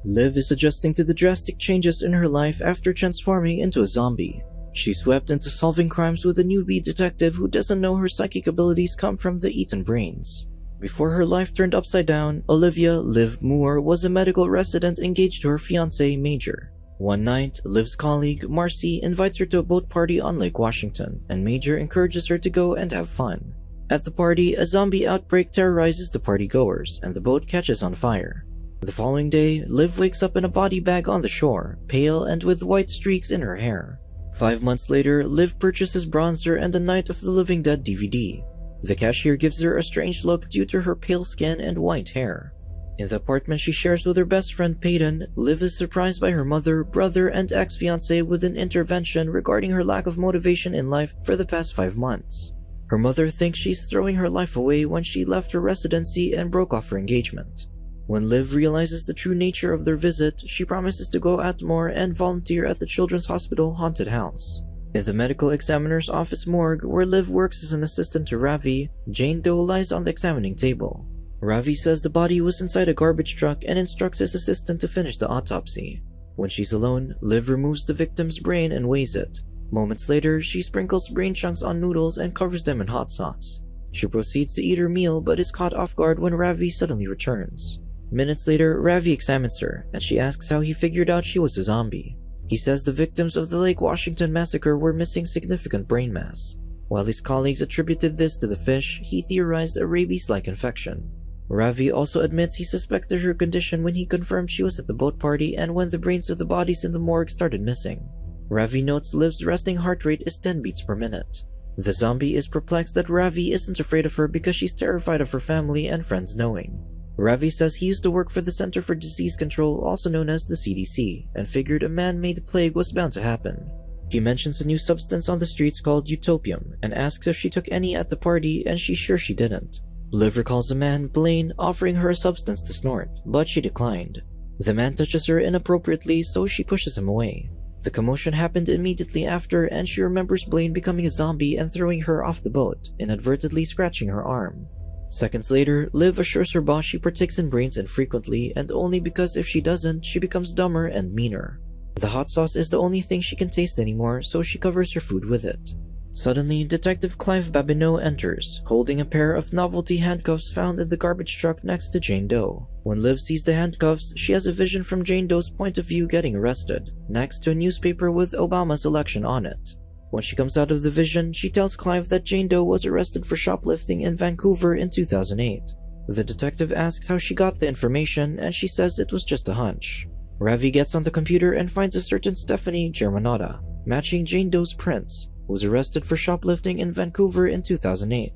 Liv is adjusting to the drastic changes in her life after transforming into a zombie. She's swept into solving crimes with a newbie detective who doesn't know her psychic abilities come from the eaten brains. Before her life turned upside down, Olivia Liv Moore was a medical resident engaged to her fiancé, Major. One night, Liv's colleague, Marcy, invites her to a boat party on Lake Washington, and Major encourages her to go and have fun. At the party, a zombie outbreak terrorizes the partygoers, and the boat catches on fire. The following day, Liv wakes up in a body bag on the shore, pale and with white streaks in her hair. 5 months later, Liv purchases Bronzer and a Night of the Living Dead DVD. The cashier gives her a strange look due to her pale skin and white hair. In the apartment she shares with her best friend Peyton, Liv is surprised by her mother, brother, and ex-fiancé with an intervention regarding her lack of motivation in life for the past 5 months. Her mother thinks she's throwing her life away when she left her residency and broke off her engagement. When Liv realizes the true nature of their visit, she promises to go out more and volunteer at the Children's Hospital haunted house. In the medical examiner's office morgue, where Liv works as an assistant to Ravi, Jane Doe lies on the examining table. Ravi says the body was inside a garbage truck and instructs his assistant to finish the autopsy. When she's alone, Liv removes the victim's brain and weighs it. Moments later, she sprinkles brain chunks on noodles and covers them in hot sauce. She proceeds to eat her meal but is caught off guard when Ravi suddenly returns. Minutes later, Ravi examines her, and she asks how he figured out she was a zombie. He says the victims of the Lake Washington massacre were missing significant brain mass. While his colleagues attributed this to the fish, he theorized a rabies-like infection. Ravi also admits he suspected her condition when he confirmed she was at the boat party and when the brains of the bodies in the morgue started missing. Ravi notes Liv's resting heart rate is 10 beats per minute. The zombie is perplexed that Ravi isn't afraid of her because she's terrified of her family and friends knowing. Ravi says he used to work for the Center for Disease Control, also known as the CDC, and figured a man-made plague was bound to happen. He mentions a new substance on the streets called Utopium and asks if she took any at the party, and she's sure she didn't. Liv recalls a man, Blaine, offering her a substance to snort, but she declined. The man touches her inappropriately, so she pushes him away. The commotion happened immediately after, and she remembers Blaine becoming a zombie and throwing her off the boat, inadvertently scratching her arm. Seconds later, Liv assures her boss she partakes in brains infrequently, and only because if she doesn't, she becomes dumber and meaner. The hot sauce is the only thing she can taste anymore, so she covers her food with it. Suddenly, Detective Clive Babineau enters, holding a pair of novelty handcuffs found in the garbage truck next to Jane Doe. When Liv sees the handcuffs, she has a vision from Jane Doe's point of view getting arrested, next to a newspaper with Obama's election on it. When she comes out of the vision, she tells Clive that Jane Doe was arrested for shoplifting in Vancouver in 2008. The detective asks how she got the information, and she says it was just a hunch. Ravi gets on the computer and finds a certain Stephanie Germanotta, matching Jane Doe's prints, who was arrested for shoplifting in Vancouver in 2008.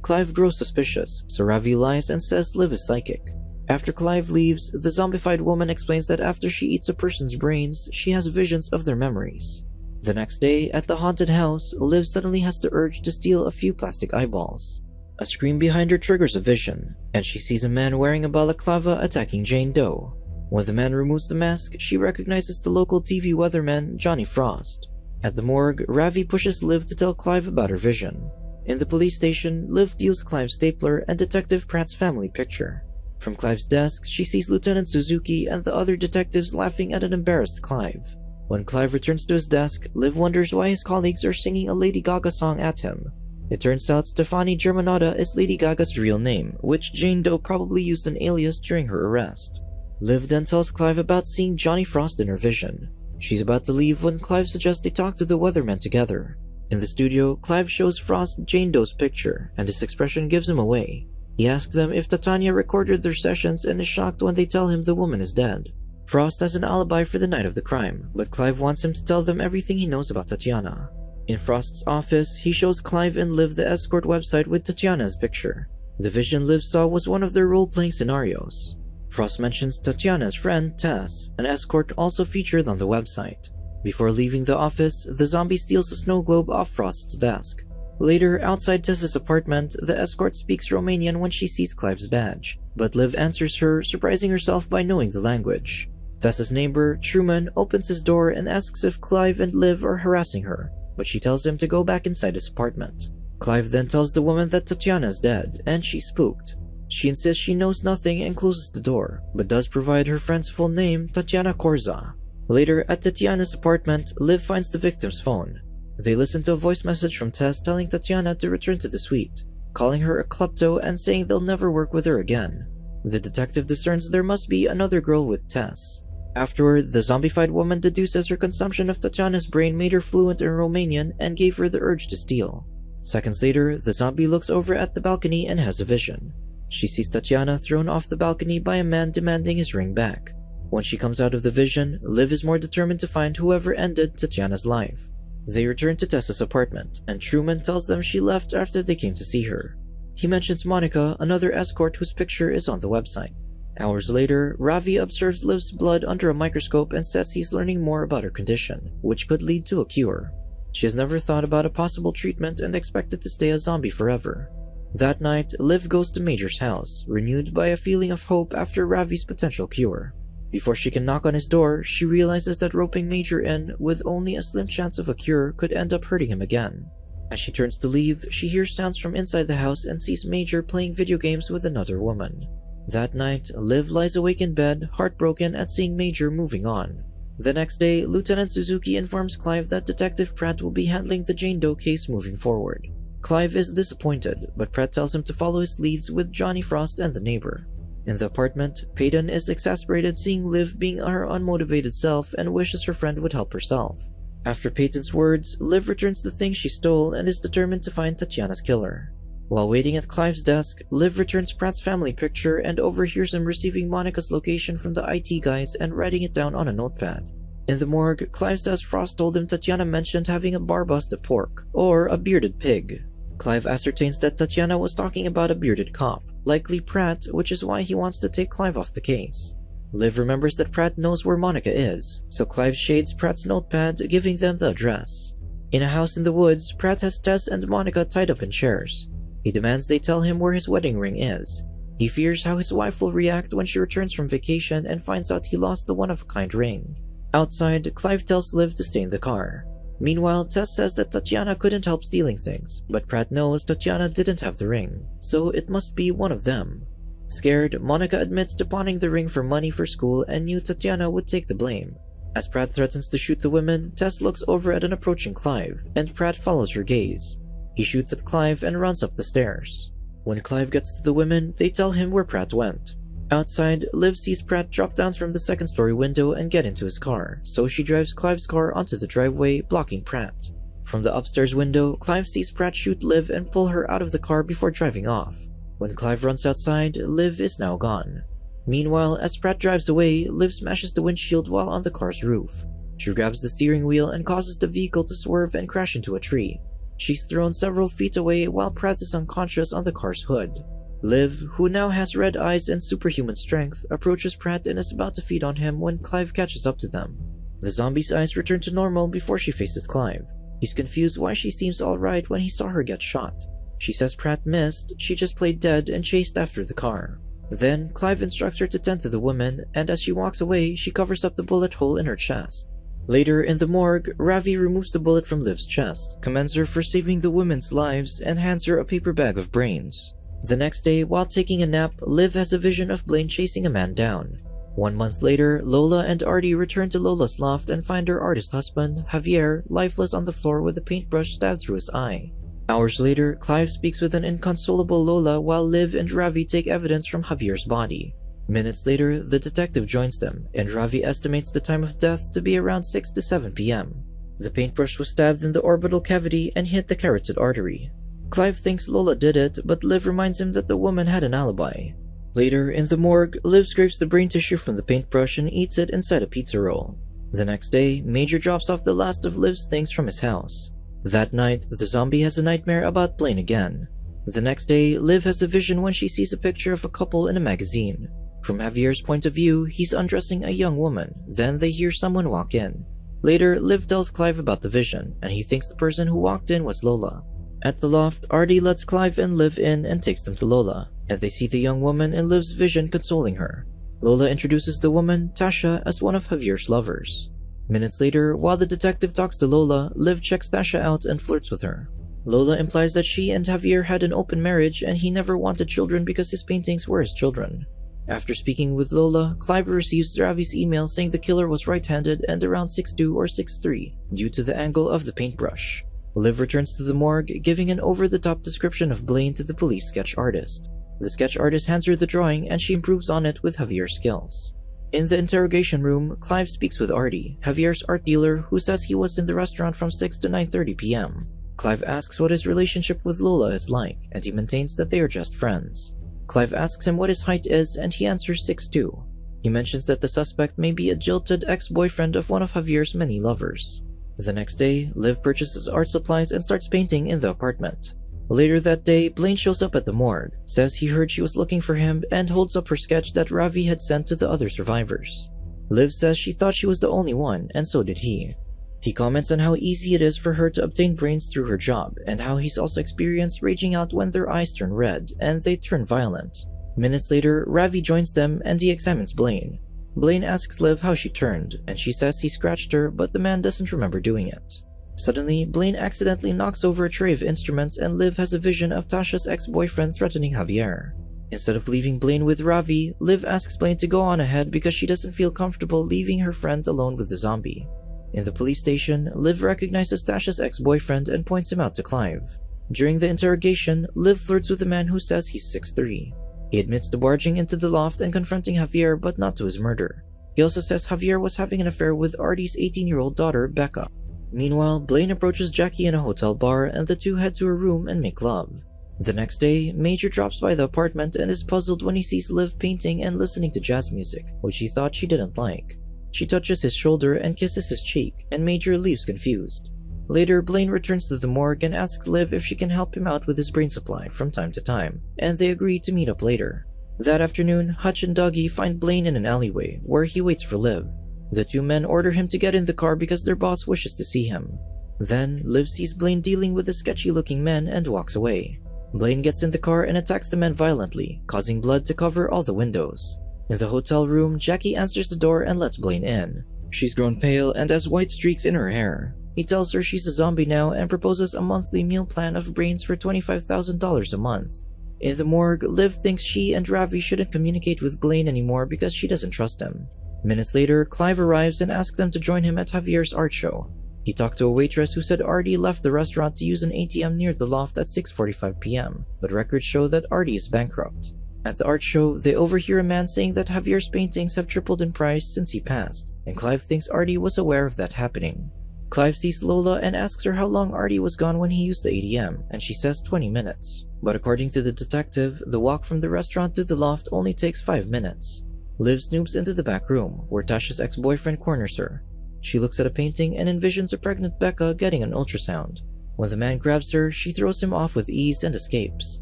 Clive grows suspicious, so Ravi lies and says Liv is psychic. After Clive leaves, the zombified woman explains that after she eats a person's brains, she has visions of their memories. The next day, at the haunted house, Liv suddenly has the urge to steal a few plastic eyeballs. A scream behind her triggers a vision, and she sees a man wearing a balaclava attacking Jane Doe. When the man removes the mask, she recognizes the local TV weatherman, Johnny Frost. At the morgue, Ravi pushes Liv to tell Clive about her vision. In the police station, Liv deals Clive's stapler and Detective Pratt's family picture. From Clive's desk, she sees Lieutenant Suzuki and the other detectives laughing at an embarrassed Clive. When Clive returns to his desk, Liv wonders why his colleagues are singing a Lady Gaga song at him. It turns out Stephanie Germanotta is Lady Gaga's real name, which Jane Doe probably used an alias during her arrest. Liv then tells Clive about seeing Johnny Frost in her vision. She's about to leave when Clive suggests they talk to the weatherman together. In the studio, Clive shows Frost Jane Doe's picture, and his expression gives him away. He asks them if Titania recorded their sessions and is shocked when they tell him the woman is dead. Frost has an alibi for the night of the crime, but Clive wants him to tell them everything he knows about Tatiana. In Frost's office, he shows Clive and Liv the escort website with Tatiana's picture. The vision Liv saw was one of their role-playing scenarios. Frost mentions Tatiana's friend, Tess, an escort also featured on the website. Before leaving the office, the zombie steals a snow globe off Frost's desk. Later, outside Tess's apartment, the escort speaks Romanian when she sees Clive's badge, but Liv answers her, surprising herself by knowing the language. Tess's neighbor, Truman, opens his door and asks if Clive and Liv are harassing her, but she tells him to go back inside his apartment. Clive then tells the woman that Tatiana is dead, and she's spooked. She insists she knows nothing and closes the door, but does provide her friend's full name, Tatiana Korza. Later, at Tatiana's apartment, Liv finds the victim's phone. They listen to a voice message from Tess telling Tatiana to return to the suite, calling her a klepto and saying they'll never work with her again. The detective discerns there must be another girl with Tess. Afterward, the zombified woman deduces her consumption of Tatiana's brain made her fluent in Romanian and gave her the urge to steal. Seconds later, the zombie looks over at the balcony and has a vision. She sees Tatiana thrown off the balcony by a man demanding his ring back. When she comes out of the vision, Liv is more determined to find whoever ended Tatiana's life. They return to Tessa's apartment, and Truman tells them she left after they came to see her. He mentions Monica, another escort whose picture is on the website. Hours later, Ravi observes Liv's blood under a microscope and says he's learning more about her condition, which could lead to a cure. She has never thought about a possible treatment and expected to stay a zombie forever. That night, Liv goes to Major's house, renewed by a feeling of hope after Ravi's potential cure. Before she can knock on his door, she realizes that roping Major in, with only a slim chance of a cure, could end up hurting him again. As she turns to leave, she hears sounds from inside the house and sees Major playing video games with another woman. That night, Liv lies awake in bed, heartbroken at seeing Major moving on. The next day, Lieutenant Suzuki informs Clive that Detective Pratt will be handling the Jane Doe case moving forward. Clive is disappointed, but Pratt tells him to follow his leads with Johnny Frost and the neighbor. In the apartment, Peyton is exasperated seeing Liv being her unmotivated self and wishes her friend would help herself. After Peyton's words, Liv returns the things she stole and is determined to find Tatiana's killer. While waiting at Clive's desk, Liv returns Pratt's family picture and overhears him receiving Monica's location from the IT guys and writing it down on a notepad. In the morgue, Clive says Frost told him Tatiana mentioned having a barbusted pork, or a bearded pig. Clive ascertains that Tatiana was talking about a bearded cop, likely Pratt, which is why he wants to take Clive off the case. Liv remembers that Pratt knows where Monica is, so Clive shades Pratt's notepad, giving them the address. In a house in the woods, Pratt has Tess and Monica tied up in chairs. He demands they tell him where his wedding ring is. He fears how his wife will react when she returns from vacation and finds out he lost the one-of-a-kind ring. Outside, Clive tells Liv to stay in the car. Meanwhile, Tess says that Tatiana couldn't help stealing things, but Pratt knows Tatiana didn't have the ring, so it must be one of them. Scared, Monica admits to pawning the ring for money for school and knew Tatiana would take the blame. As Pratt threatens to shoot the women, Tess looks over at an approaching Clive, and Pratt follows her gaze. He shoots at Clive and runs up the stairs. When Clive gets to the women, they tell him where Pratt went. Outside, Liv sees Pratt drop down from the second-story window and get into his car, so she drives Clive's car onto the driveway, blocking Pratt. From the upstairs window, Clive sees Pratt shoot Liv and pull her out of the car before driving off. When Clive runs outside, Liv is now gone. Meanwhile, as Pratt drives away, Liv smashes the windshield while on the car's roof. She grabs the steering wheel and causes the vehicle to swerve and crash into a tree. She's thrown several feet away while Pratt is unconscious on the car's hood. Liv, who now has red eyes and superhuman strength, approaches Pratt and is about to feed on him when Clive catches up to them. The zombie's eyes return to normal before she faces Clive. He's confused why she seems alright when he saw her get shot. She says Pratt missed, she just played dead and chased after the car. Then, Clive instructs her to tend to the woman, and as she walks away, she covers up the bullet hole in her chest. Later, in the morgue, Ravi removes the bullet from Liv's chest, commends her for saving the women's lives, and hands her a paper bag of brains. The next day, while taking a nap, Liv has a vision of Blaine chasing a man down. 1 month later, Lola and Artie return to Lola's loft and find her artist husband, Javier, lifeless on the floor with a paintbrush stabbed through his eye. Hours later, Clive speaks with an inconsolable Lola while Liv and Ravi take evidence from Javier's body. Minutes later, the detective joins them, and Ravi estimates the time of death to be around 6 to 7 p.m. The paintbrush was stabbed in the orbital cavity and hit the carotid artery. Clive thinks Lola did it, but Liv reminds him that the woman had an alibi. Later, in the morgue, Liv scrapes the brain tissue from the paintbrush and eats it inside a pizza roll. The next day, Major drops off the last of Liv's things from his house. That night, the zombie has a nightmare about Blaine again. The next day, Liv has a vision when she sees a picture of a couple in a magazine. From Javier's point of view, he's undressing a young woman, then they hear someone walk in. Later, Liv tells Clive about the vision, and he thinks the person who walked in was Lola. At the loft, Artie lets Clive and Liv in and takes them to Lola, and they see the young woman in Liv's vision consoling her. Lola introduces the woman, Tasha, as one of Javier's lovers. Minutes later, while the detective talks to Lola, Liv checks Tasha out and flirts with her. Lola implies that she and Javier had an open marriage and he never wanted children because his paintings were his children. After speaking with Lola, Clive receives Ravi's email saying the killer was right-handed and around 6'2" or 6'3", due to the angle of the paintbrush. Liv returns to the morgue, giving an over-the-top description of Blaine to the police sketch artist. The sketch artist hands her the drawing and she improves on it with Javier's skills. In the interrogation room, Clive speaks with Artie, Javier's art dealer, who says he was in the restaurant from 6 to 9:30 p.m. Clive asks what his relationship with Lola is like, and he maintains that they are just friends. Clive asks him what his height is, and he answers 6'2". He mentions that the suspect may be a jilted ex-boyfriend of one of Javier's many lovers. The next day, Liv purchases art supplies and starts painting in the apartment. Later that day, Blaine shows up at the morgue, says he heard she was looking for him, and holds up her sketch that Ravi had sent to the other survivors. Liv says she thought she was the only one, and so did he. He comments on how easy it is for her to obtain brains through her job, and how he's also experienced raging out when their eyes turn red, and they turn violent. Minutes later, Ravi joins them and he examines Blaine. Blaine asks Liv how she turned, and she says he scratched her, but the man doesn't remember doing it. Suddenly, Blaine accidentally knocks over a tray of instruments and Liv has a vision of Tasha's ex-boyfriend threatening Javier. Instead of leaving Blaine with Ravi, Liv asks Blaine to go on ahead because she doesn't feel comfortable leaving her friend alone with the zombie. In the police station, Liv recognizes Tasha's ex-boyfriend and points him out to Clive. During the interrogation, Liv flirts with a man who says he's 6'3". He admits to barging into the loft and confronting Javier, but not to his murder. He also says Javier was having an affair with Artie's 18-year-old daughter, Becca. Meanwhile, Blaine approaches Jackie in a hotel bar and the two head to her room and make love. The next day, Major drops by the apartment and is puzzled when he sees Liv painting and listening to jazz music, which he thought she didn't like. She touches his shoulder and kisses his cheek, and Major leaves confused. Later, Blaine returns to the morgue and asks Liv if she can help him out with his brain supply from time to time, and they agree to meet up later. That afternoon, Hutch and Dougie find Blaine in an alleyway, where he waits for Liv. The two men order him to get in the car because their boss wishes to see him. Then, Liv sees Blaine dealing with the sketchy-looking men and walks away. Blaine gets in the car and attacks the men violently, causing blood to cover all the windows. In the hotel room, Jackie answers the door and lets Blaine in. She's grown pale and has white streaks in her hair. He tells her she's a zombie now and proposes a monthly meal plan of brains for $25,000 a month. In the morgue, Liv thinks she and Ravi shouldn't communicate with Blaine anymore because she doesn't trust him. Minutes later, Clive arrives and asks them to join him at Javier's art show. He talked to a waitress who said Artie left the restaurant to use an ATM near the loft at 6:45 p.m., but records show that Artie is bankrupt. At the art show, they overhear a man saying that Javier's paintings have tripled in price since he passed, and Clive thinks Artie was aware of that happening. Clive sees Lola and asks her how long Artie was gone when he used the ATM, and she says 20 minutes. But according to the detective, the walk from the restaurant to the loft only takes 5 minutes. Liv snoops into the back room, where Tasha's ex-boyfriend corners her. She looks at a painting and envisions a pregnant Becca getting an ultrasound. When the man grabs her, she throws him off with ease and escapes.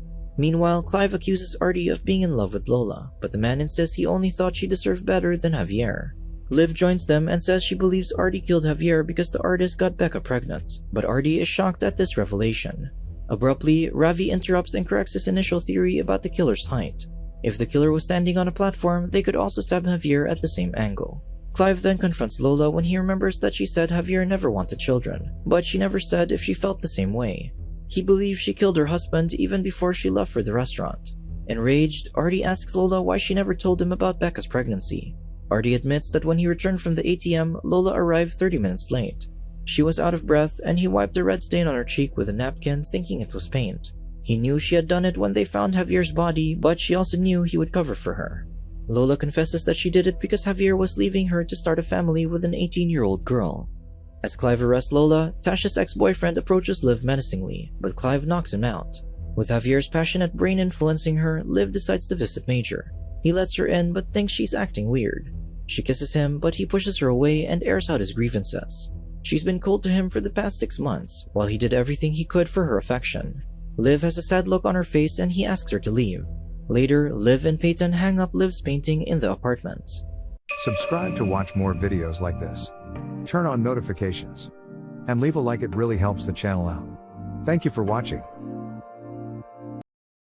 Meanwhile, Clive accuses Artie of being in love with Lola, but the man insists he only thought she deserved better than Javier. Liv joins them and says she believes Artie killed Javier because the artist got Becca pregnant, but Artie is shocked at this revelation. Abruptly, Ravi interrupts and corrects his initial theory about the killer's height. If the killer was standing on a platform, they could also stab Javier at the same angle. Clive then confronts Lola when he remembers that she said Javier never wanted children, but she never said if she felt the same way. He believes she killed her husband even before she left for the restaurant. Enraged, Artie asks Lola why she never told him about Becca's pregnancy. Artie admits that when he returned from the ATM, Lola arrived 30 minutes late. She was out of breath and he wiped a red stain on her cheek with a napkin thinking it was paint. He knew she had done it when they found Javier's body, but she also knew he would cover for her. Lola confesses that she did it because Javier was leaving her to start a family with an 18-year-old girl. As Clive arrests Lola, Tasha's ex-boyfriend approaches Liv menacingly, but Clive knocks him out. With Javier's passionate brain influencing her, Liv decides to visit Major. He lets her in but thinks she's acting weird. She kisses him, but he pushes her away and airs out his grievances. She's been cold to him for the past 6 months, while he did everything he could for her affection. Liv has a sad look on her face and he asks her to leave. Later, Liv and Peyton hang up Liv's painting in the apartment. Subscribe to watch more videos like this. Turn on notifications. And leave a like, it really helps the channel out. Thank you for watching.